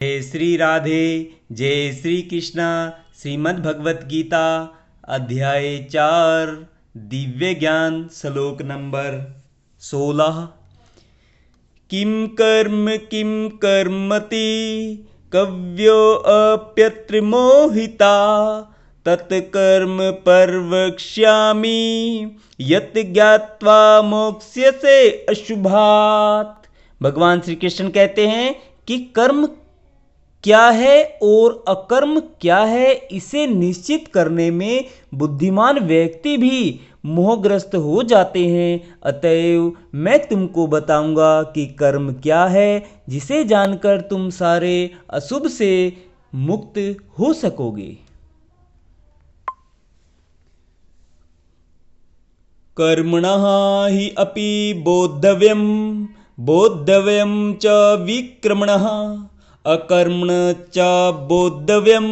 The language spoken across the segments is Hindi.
जय श्री राधे। जय श्री कृष्णा। श्रीमद् भगवत गीता अध्याय 4 दिव्य ज्ञान श्लोक नंबर 16। किम कर्मति कव्यो अप्यत्र मोहिता तत्कर्म परवक्ष्यामि यत् ज्ञात्वा मोक्ष्यसे अशुभात्। भगवान श्री कृष्ण कहते हैं कि कर्म क्या है और अकर्म क्या है, इसे निश्चित करने में बुद्धिमान व्यक्ति भी मोहग्रस्त हो जाते हैं। अतएव मैं तुमको बताऊंगा कि कर्म क्या है, जिसे जानकर तुम सारे अशुभ से मुक्त हो सकोगे। कर्मणः हि अपि बोद्धव्यं च विक्रमणः अकर्मण च बोद्धव्यम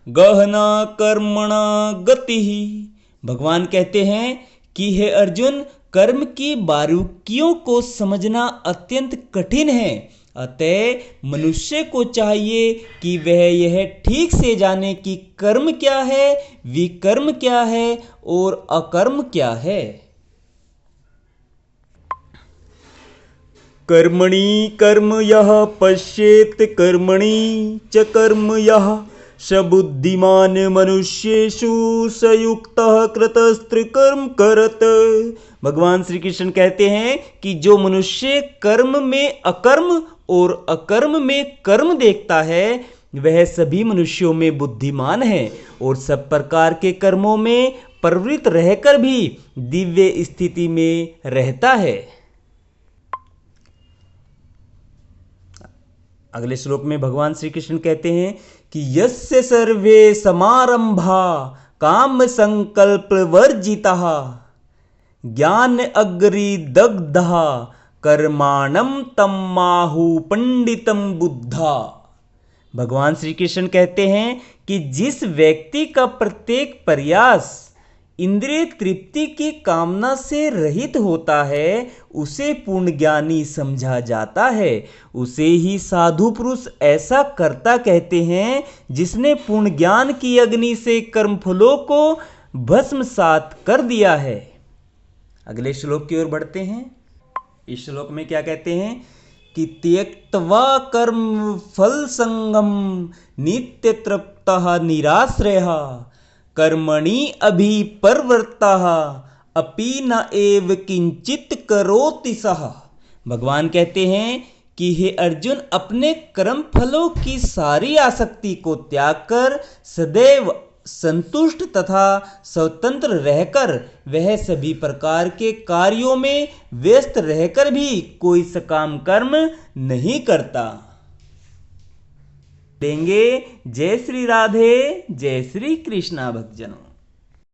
गहना कर्मणा गतिः। भगवान कहते हैं कि हे अर्जुन, कर्म की बारीकियों को समझना अत्यंत कठिन है। अतः मनुष्य को चाहिए कि वह यह ठीक से जाने कि कर्म क्या है, विकर्म क्या है और अकर्म क्या है। कर्मणि कर्म यः पश्येत् कर्मणि च कर्म यः स बुद्धिमान मनुष्येषु स युक्तः कृतस्त्रिकर्म करत। भगवान श्री कृष्ण कहते हैं कि जो मनुष्य कर्म में अकर्म और अकर्म में कर्म देखता है, वह सभी मनुष्यों में बुद्धिमान है और सब प्रकार के कर्मों में प्रवृत्त रहकर भी दिव्य स्थिति में रहता है। अगले श्लोक में भगवान श्री कृष्ण कहते हैं कि यस्य सर्वे समारंभा काम संकल्प वर्जितः ज्ञान अग्नि दग्धः कर्माणं तमाहु पंडितम बुद्धा। भगवान श्री कृष्ण कहते हैं कि जिस व्यक्ति का प्रत्येक प्रयास इंद्रिय तृप्ति की कामना से रहित होता है, उसे पूर्ण ज्ञानी समझा जाता है। उसे ही साधु पुरुष ऐसा कर्ता कहते हैं जिसने पूर्ण ज्ञान की अग्नि से कर्मफलों को भस्मसात कर दिया है। अगले श्लोक की ओर बढ़ते हैं। इस श्लोक में क्या कहते हैं कि त्यक्त्वा कर्म फल संगम नित्य तृप्तः निराश्रयः कर्मणि अभिप्रवृत्तः अपि न एव किंचित करोति सः। भगवान कहते हैं कि हे अर्जुन, अपने कर्म फलों की सारी आसक्ति को त्याग कर सदैव संतुष्ट तथा स्वतंत्र रहकर वह सभी प्रकार के कार्यों में व्यस्त रहकर भी कोई सकाम कर्म नहीं करता। देंगे। जय श्री राधे। जय श्री कृष्णा भक्तजनों।